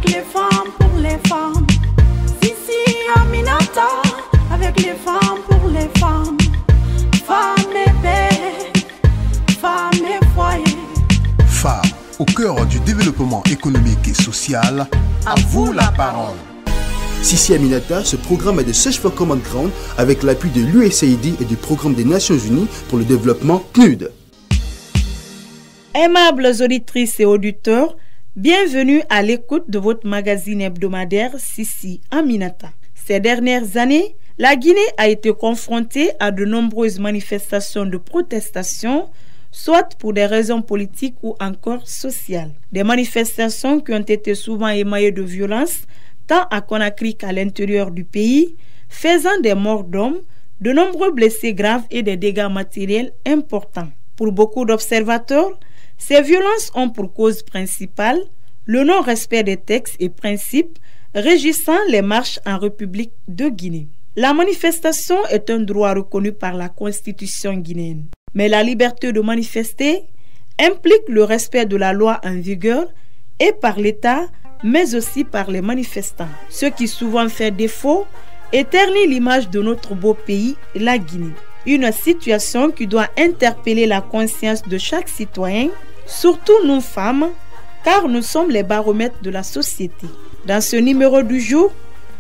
avec les femmes pour les femmes. Sissi Aminata, avec les femmes pour les femmes. Femmes et paix, femmes et foyer. Femmes au cœur du développement économique et social. À vous la parole. Sissi Aminata se programme de Search for Common Ground avec l'appui de l'USAID et du Programme des Nations Unies pour le développement PNUD. Aimables auditrices et auditeurs, bienvenue à l'écoute de votre magazine hebdomadaire Sissi Aminata. Ces dernières années, la Guinée a été confrontée à de nombreuses manifestations de protestation, soit pour des raisons politiques ou encore sociales. Des manifestations qui ont été souvent émaillées de violence, tant à Conakry qu'à l'intérieur du pays, faisant des morts d'hommes, de nombreux blessés graves et des dégâts matériels importants. Pour beaucoup d'observateurs, ces violences ont pour cause principale le non-respect des textes et principes régissant les marches en République de Guinée. La manifestation est un droit reconnu par la Constitution guinéenne. Mais la liberté de manifester implique le respect de la loi en vigueur et par l'État, mais aussi par les manifestants. Ce qui souvent fait défaut et ternit l'image de notre beau pays, la Guinée. Une situation qui doit interpeller la conscience de chaque citoyen, surtout nous femmes, car nous sommes les baromètres de la société. Dans ce numéro du jour,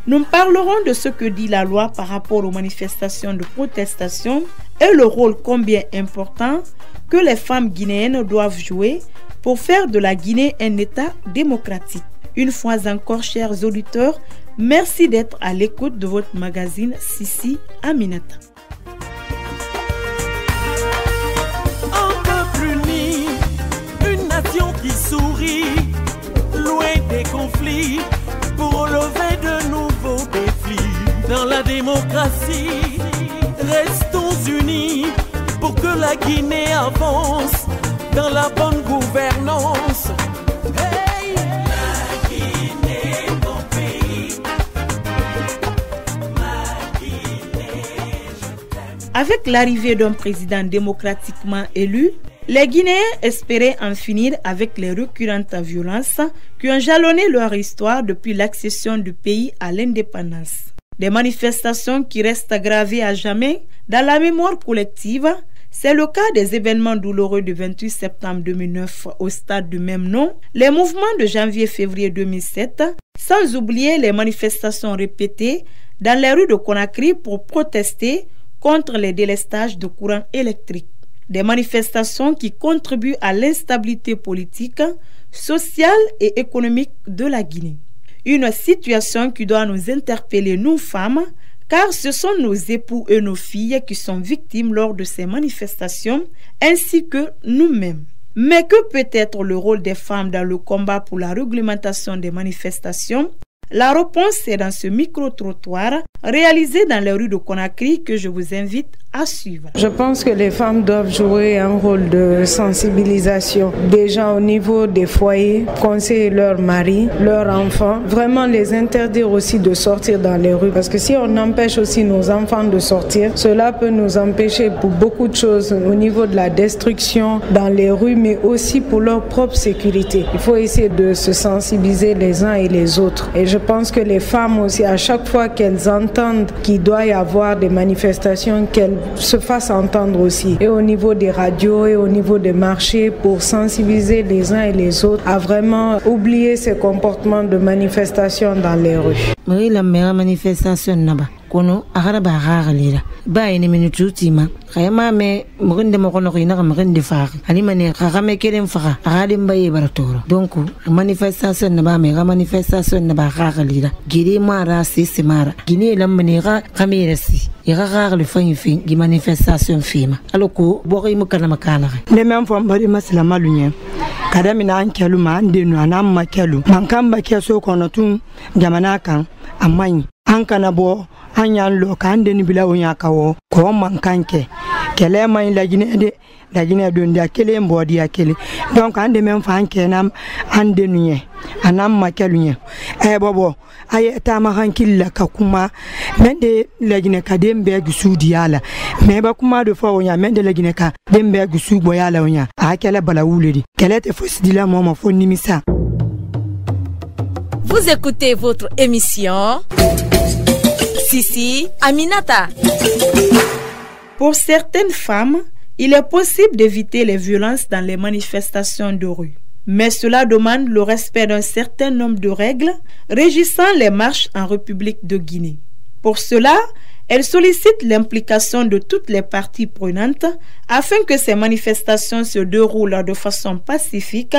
nous parlerons de ce que dit la loi par rapport aux manifestations de protestation et le rôle combien important que les femmes guinéennes doivent jouer pour faire de la Guinée un État démocratique. Une fois encore, chers auditeurs, merci d'être à l'écoute de votre magazine Sissi Aminata. Un peuple uni, une nation qui sourit, loin des conflits, pour relever de nouveaux défis. Dans la démocratie, restons unis pour que la Guinée avance dans la bonne gouvernance. Hey! La Guinée, mon pays. Ma Guinée, je t'aime. Avec l'arrivée d'un président démocratiquement élu, les Guinéens espéraient en finir avec les récurrentes violences qui ont jalonné leur histoire depuis l'accession du pays à l'indépendance. Des manifestations qui restent gravées à jamais dans la mémoire collective. C'est le cas des événements douloureux du 28 septembre 2009 au stade du même nom, les mouvements de janvier-février 2007, sans oublier les manifestations répétées dans les rues de Conakry pour protester contre les délestages de courant électrique. Des manifestations qui contribuent à l'instabilité politique, sociale et économique de la Guinée. Une situation qui doit nous interpeller, nous femmes, car ce sont nos époux et nos filles qui sont victimes lors de ces manifestations, ainsi que nous-mêmes. Mais que peut être le rôle des femmes dans le combat pour la réglementation des manifestations? La réponse est dans ce micro-trottoir réalisé dans les rues de Conakry que je vous invite à suivre. Je pense que les femmes doivent jouer un rôle de sensibilisation, déjà au niveau des foyers, conseiller leurs maris, leurs enfants, vraiment les interdire aussi de sortir dans les rues. Parce que si on empêche aussi nos enfants de sortir, cela peut nous empêcher pour beaucoup de choses au niveau de la destruction dans les rues, mais aussi pour leur propre sécurité. Il faut essayer de se sensibiliser les uns et les autres. Et je pense que les femmes aussi, à chaque fois qu'elles entendent qu'il doit y avoir des manifestations, qu'elles se fassent entendre aussi. Et au niveau des radios et au niveau des marchés pour sensibiliser les uns et les autres à vraiment oublier ces comportements de manifestation dans les rues. Oui, la meilleure manifestation là-bas. Kono agaraba agaralira ba ene minututi ma khayama me mugende mo kono ina ga mugende fa ani mane ga me kelen fa agade mbaye baratoro donc manifestation na ba me ga manifestation na ba agaralira giri mara sisi mara gini lamne ga kamirasi ga le fin gi manifestation fima aloko bori mu kana makana ne men fo mbari masla malunya kada mina ankelu ma andenu anam makelu mankamba keso kono tun jamana kan amani ankana bo anyan lo kan den bila onya kawo ko man kanke kele man la gine don dia kele mbodi ya kele donc ande men fan kenam ande nuye anam makelunya bobo ay ta ma hankilla ka kuma mende la gine ka dembe gusudi yala me ba kuma do fo onya mende la gine ka dembe gusu bo yala onya a kele bala wuledi kele te fosidila mo fo nimisa. Vous écoutez votre émission Sissi Aminata. Pour certaines femmes, il est possible d'éviter les violences dans les manifestations de rue. Mais cela demande le respect d'un certain nombre de règles régissant les marches en République de Guinée. Pour cela, elle sollicite l'implication de toutes les parties prenantes afin que ces manifestations se déroulent de façon pacifique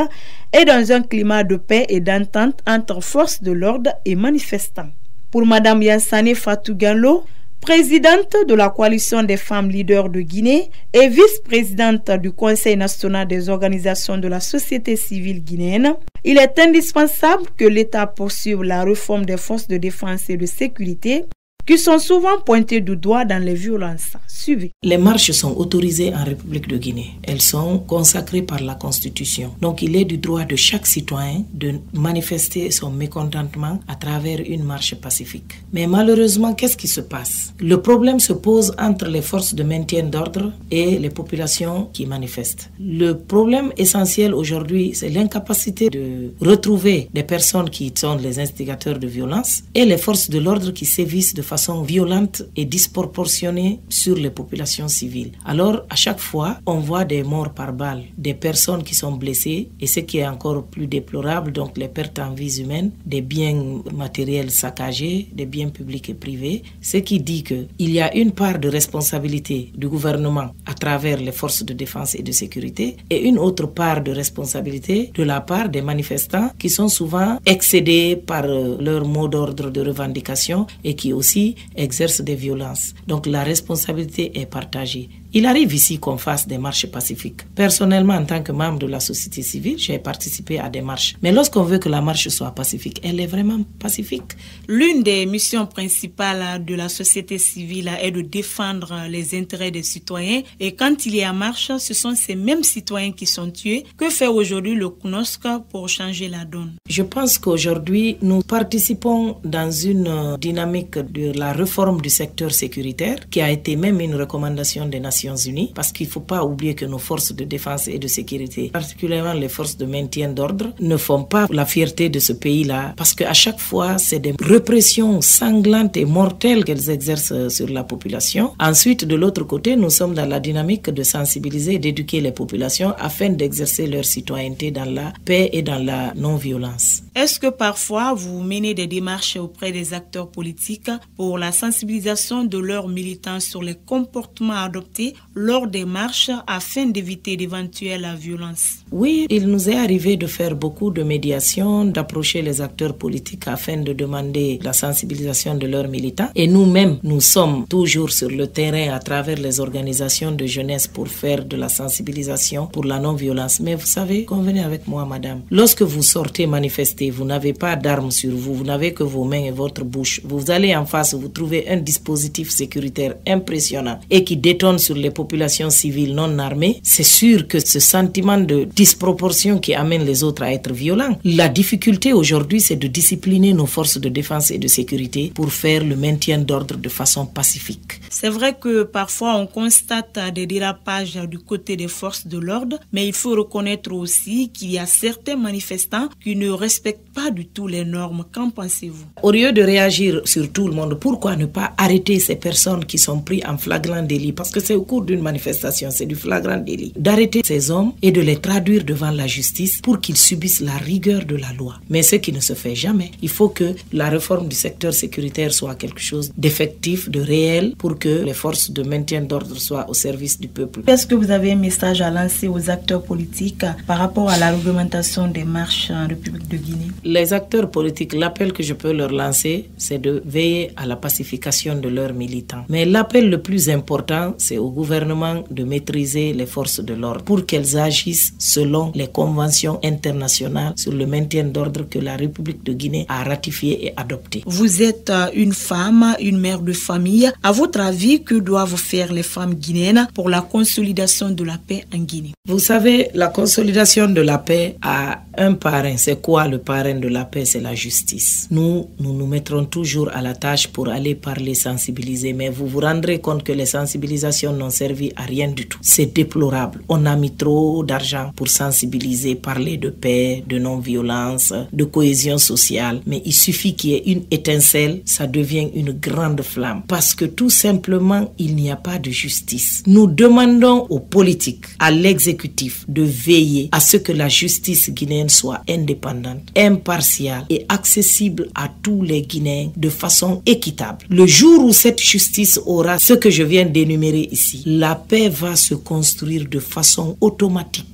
et dans un climat de paix et d'entente entre forces de l'ordre et manifestants. Pour Mme Yansane Fatou Gallo, présidente de la coalition des femmes leaders de Guinée et vice-présidente du Conseil national des organisations de la société civile guinéenne, il est indispensable que l'État poursuive la réforme des forces de défense et de sécurité qui sont souvent pointées du doigt dans les violences. Suivez. Les marches sont autorisées en République de Guinée. Elles sont consacrées par la Constitution. Donc il est du droit de chaque citoyen de manifester son mécontentement à travers une marche pacifique. Mais malheureusement, qu'est-ce qui se passe? Le problème se pose entre les forces de maintien d'ordre et les populations qui manifestent. Le problème essentiel aujourd'hui, c'est l'incapacité de retrouver des personnes qui sont les instigateurs de violence et les forces de l'ordre qui sévissent de façon violente et disproportionnée sur les populations civiles. Alors, à chaque fois, on voit des morts par balle, des personnes qui sont blessées et ce qui est encore plus déplorable, donc les pertes en vies humaines, des biens matériels saccagés, des biens publics et privés, ce qui dit qu'il y a une part de responsabilité du gouvernement à travers les forces de défense et de sécurité et une autre part de responsabilité de la part des manifestants qui sont souvent excédés par leur mot d'ordre de revendication et qui aussi exercent des violences. Donc la responsabilité est partagée. Il arrive ici qu'on fasse des marches pacifiques. Personnellement, en tant que membre de la société civile, j'ai participé à des marches. Mais lorsqu'on veut que la marche soit pacifique, elle est vraiment pacifique. L'une des missions principales de la société civile est de défendre les intérêts des citoyens. Et quand il y a marche, ce sont ces mêmes citoyens qui sont tués. Que fait aujourd'hui le CNOSC pour changer la donne? Je pense qu'aujourd'hui, nous participons dans une dynamique de la réforme du secteur sécuritaire, qui a été même une recommandation des Nations Unies, parce qu'il ne faut pas oublier que nos forces de défense et de sécurité, particulièrement les forces de maintien d'ordre, ne font pas la fierté de ce pays-là, parce qu'à chaque fois, c'est des répressions sanglantes et mortelles qu'elles exercent sur la population. Ensuite, de l'autre côté, nous sommes dans la dynamique de sensibiliser et d'éduquer les populations afin d'exercer leur citoyenneté dans la paix et dans la non-violence. Est-ce que parfois vous menez des démarches auprès des acteurs politiques pour la sensibilisation de leurs militants sur les comportements adoptés lors des marches afin d'éviter d'éventuelles violences? Oui, il nous est arrivé de faire beaucoup de médiation, d'approcher les acteurs politiques afin de demander la sensibilisation de leurs militants. Et nous-mêmes, nous sommes toujours sur le terrain à travers les organisations de jeunesse pour faire de la sensibilisation pour la non-violence. Mais vous savez, convenez avec moi, madame, lorsque vous sortez manifester, vous n'avez pas d'armes sur vous, vous n'avez que vos mains et votre bouche. Vous allez en face, vous trouvez un dispositif sécuritaire impressionnant et qui détonne sur les populations civiles non armées. C'est sûr que ce sentiment de disproportion qui amène les autres à être violents. La difficulté aujourd'hui, c'est de discipliner nos forces de défense et de sécurité pour faire le maintien d'ordre de façon pacifique. C'est vrai que parfois on constate des dérapages du côté des forces de l'ordre, mais il faut reconnaître aussi qu'il y a certains manifestants qui ne respectent pas du tout les normes. Qu'en pensez-vous? Au lieu de réagir sur tout le monde, pourquoi ne pas arrêter ces personnes qui sont prises en flagrant délit? Parce que c'est au cours d'une manifestation, c'est du flagrant délit. D'arrêter ces hommes et de les traduire devant la justice pour qu'ils subissent la rigueur de la loi. Mais ce qui ne se fait jamais. Il faut que la réforme du secteur sécuritaire soit quelque chose d'effectif, de réel, pour que les forces de maintien d'ordre soient au service du peuple. Est-ce que vous avez un message à lancer aux acteurs politiques par rapport à la réglementation des marches en République de Guinée? Les acteurs politiques, l'appel que je peux leur lancer, c'est de veiller à la pacification de leurs militants. Mais l'appel le plus important, c'est au gouvernement de maîtriser les forces de l'ordre pour qu'elles agissent selon les conventions internationales sur le maintien d'ordre que la République de Guinée a ratifiées et adoptées. Vous êtes une femme, une mère de famille. À votre avis, que doivent faire les femmes guinéennes pour la consolidation de la paix en Guinée? Vous savez, la consolidation de la paix a Un parrain, c'est quoi le parrain de la paix? C'est la justice. Nous nous mettrons toujours à la tâche pour aller parler, sensibiliser, mais vous vous rendrez compte que les sensibilisations n'ont servi à rien du tout. C'est déplorable. On a mis trop d'argent pour sensibiliser, parler de paix, de non-violence, de cohésion sociale, mais il suffit qu'il y ait une étincelle, ça devient une grande flamme, parce que tout simplement, il n'y a pas de justice. Nous demandons aux politiques, à l'exécutif, de veiller à ce que la justice guinéenne soit indépendante, impartiale et accessible à tous les Guinéens de façon équitable. Le jour où cette justice aura ce que je viens d'énumérer ici, la paix va se construire de façon automatique.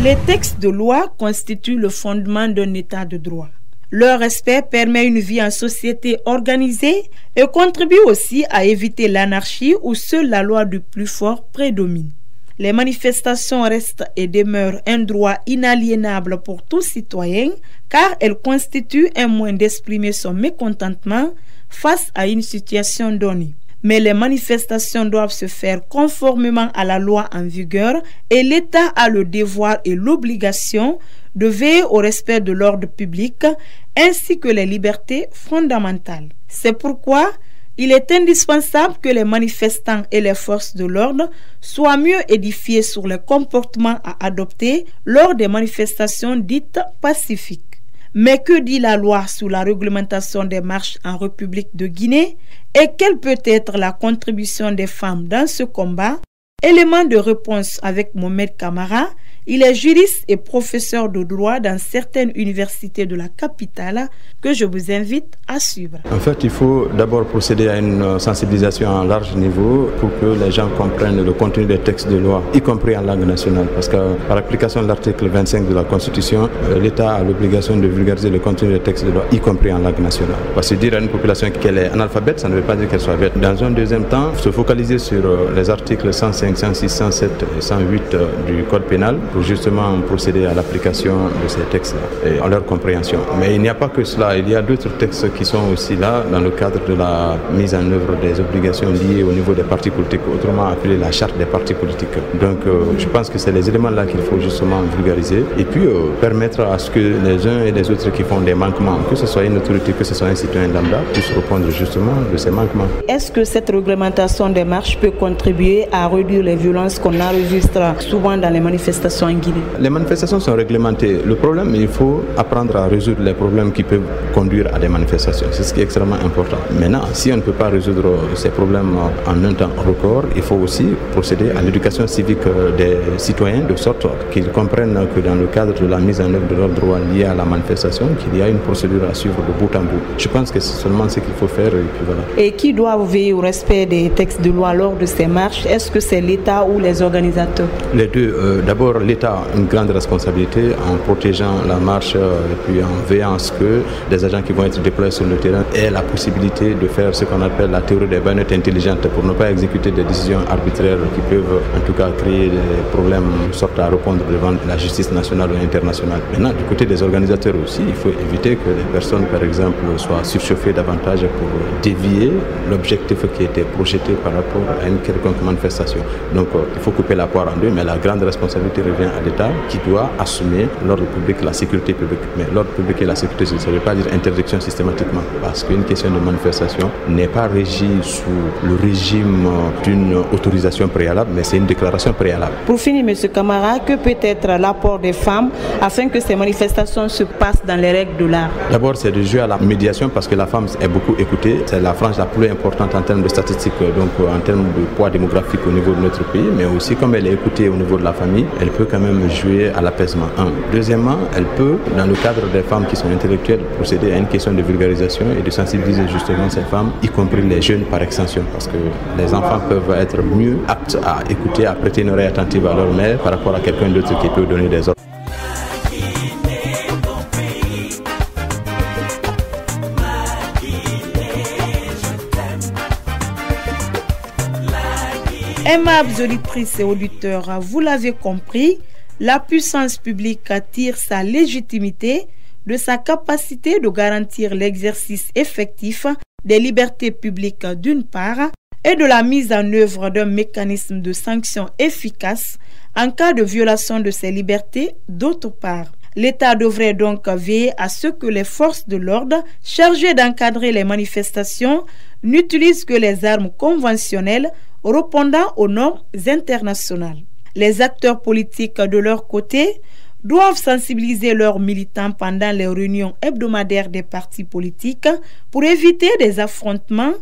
Les textes de loi constituent le fondement d'un état de droit. Leur respect permet une vie en société organisée et contribue aussi à éviter l'anarchie où seule la loi du plus fort prédomine. Les manifestations restent et demeurent un droit inaliénable pour tout citoyen car elles constituent un moyen d'exprimer son mécontentement face à une situation donnée. Mais les manifestations doivent se faire conformément à la loi en vigueur et l'État a le devoir et l'obligation de veiller au respect de l'ordre public ainsi que les libertés fondamentales. C'est pourquoi il est indispensable que les manifestants et les forces de l'ordre soient mieux édifiés sur les comportements à adopter lors des manifestations dites pacifiques. Mais que dit la loi sur la réglementation des marches en République de Guinée et quelle peut être la contribution des femmes dans ce combat? Élément de réponse avec Mohamed Kamara. Il est juriste et professeur de droit dans certaines universités de la capitale que je vous invite à suivre. En fait, il faut d'abord procéder à une sensibilisation à large niveau pour que les gens comprennent le contenu des textes de loi, y compris en langue nationale. Parce que par application de l'article 25 de la Constitution, l'État a l'obligation de vulgariser le contenu des textes de loi, y compris en langue nationale. Parce que dire à une population qu'elle est analphabète, ça ne veut pas dire qu'elle soit bête. Dans un deuxième temps, se focaliser sur les articles 105, 106, 107 et 108 du Code pénal pour justement procéder à l'application de ces textes-là et à leur compréhension. Mais il n'y a pas que cela, il y a d'autres textes qui sont aussi là dans le cadre de la mise en œuvre des obligations liées au niveau des partis politiques, autrement appelée la charte des partis politiques. Donc je pense que c'est les éléments-là qu'il faut justement vulgariser et puis permettre à ce que les uns et les autres qui font des manquements, que ce soit une autorité, que ce soit un citoyen lambda, puissent répondre justement de ces manquements. Est-ce que cette réglementation des marches peut contribuer à réduire les violences qu'on enregistre souvent dans les manifestations en Guinée? Les manifestations sont réglementées. Le problème, il faut apprendre à résoudre les problèmes qui peuvent conduire à des manifestations. C'est ce qui est extrêmement important. Maintenant, si on ne peut pas résoudre ces problèmes en un temps record, il faut aussi procéder à l'éducation civique des citoyens de sorte qu'ils comprennent que dans le cadre de la mise en œuvre de leurs droits liés à la manifestation, qu'il y a une procédure à suivre de bout en bout. Je pense que c'est seulement ce qu'il faut faire et puis voilà. Et qui doit veiller au respect des textes de loi lors de ces marches? Est-ce que c'est l'État ou les organisateurs? Les deux. D'abord, l'État a une grande responsabilité en protégeant la marche et puis en veillant à ce que des agents qui vont être déployés sur le terrain aient la possibilité de faire ce qu'on appelle la théorie des baïonnettes intelligentes pour ne pas exécuter des décisions arbitraires qui peuvent en tout cas créer des problèmes de sorte à répondre devant la justice nationale ou internationale. Maintenant, du côté des organisateurs aussi, il faut éviter que les personnes, par exemple, soient surchauffées davantage pour dévier l'objectif qui était projeté par rapport à une quelconque manifestation. Donc, il faut couper la poire en deux, mais la grande responsabilité revient à l'État qui doit assumer l'ordre public, la sécurité publique. Mais l'ordre public et la sécurité, ça ne veut pas dire interdiction systématiquement, parce qu'une question de manifestation n'est pas régie sous le régime d'une autorisation préalable, mais c'est une déclaration préalable. Pour finir, M. Kamara, que peut être l'apport des femmes afin que ces manifestations se passent dans les règles de l'art? D'abord, c'est de jouer à la médiation parce que la femme est beaucoup écoutée. C'est la frange la plus importante en termes de statistiques, donc en termes de poids démographique au niveau de notre pays, mais aussi comme elle est écoutée au niveau de la famille, elle peut quand même jouer à l'apaisement. Deuxièmement, elle peut, dans le cadre des femmes qui sont intellectuelles, procéder à une question de vulgarisation et de sensibiliser justement ces femmes, y compris les jeunes par extension, parce que les enfants peuvent être mieux aptes à écouter, à prêter une oreille attentive à leur mère par rapport à quelqu'un d'autre qui peut donner des ordres. Aimables auditrices et auditeurs, vous l'avez compris, la puissance publique tire sa légitimité de sa capacité de garantir l'exercice effectif des libertés publiques d'une part et de la mise en œuvre d'un mécanisme de sanction efficace en cas de violation de ces libertés d'autre part. L'État devrait donc veiller à ce que les forces de l'ordre chargées d'encadrer les manifestations n'utilisent que les armes conventionnelles répondant aux normes internationales. Les acteurs politiques, de leur côté, doivent sensibiliser leurs militants pendant les réunions hebdomadaires des partis politiques pour éviter des affrontements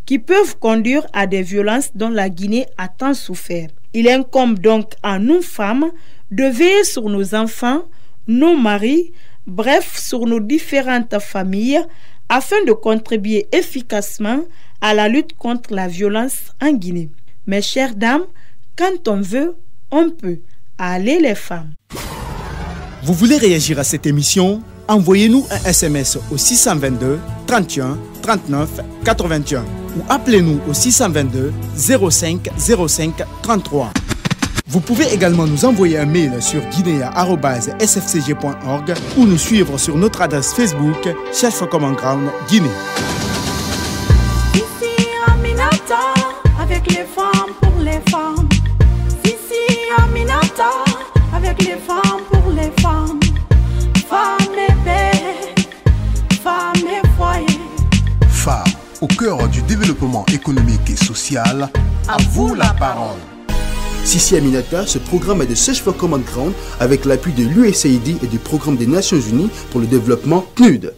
qui peuvent conduire à des violences dont la Guinée a tant souffert. Il incombe donc à nous femmes de veiller sur nos enfants, nos maris, bref, sur nos différentes familles, afin de contribuer efficacement à la lutte contre la violence en Guinée. Mes chères dames, quand on veut, on peut. Allez les femmes. Vous voulez réagir à cette émission? Envoyez-nous un SMS au 622 31 39 81 ou appelez-nous au 622 05 05 33. Vous pouvez également nous envoyer un mail sur guinea@sfcg.org ou nous suivre sur notre adresse Facebook Search for Common Ground Guinée. Ici Aminata, avec les femmes pour les femmes. Ici Aminata, avec les femmes pour les femmes. Femmes et paix, femmes et foyer. Femmes au cœur du développement économique et social. À vous la parole. Sissi Aminata, ce programme est de Search for Common Ground avec l'appui de l'USAID et du Programme des Nations Unies pour le développement PNUD.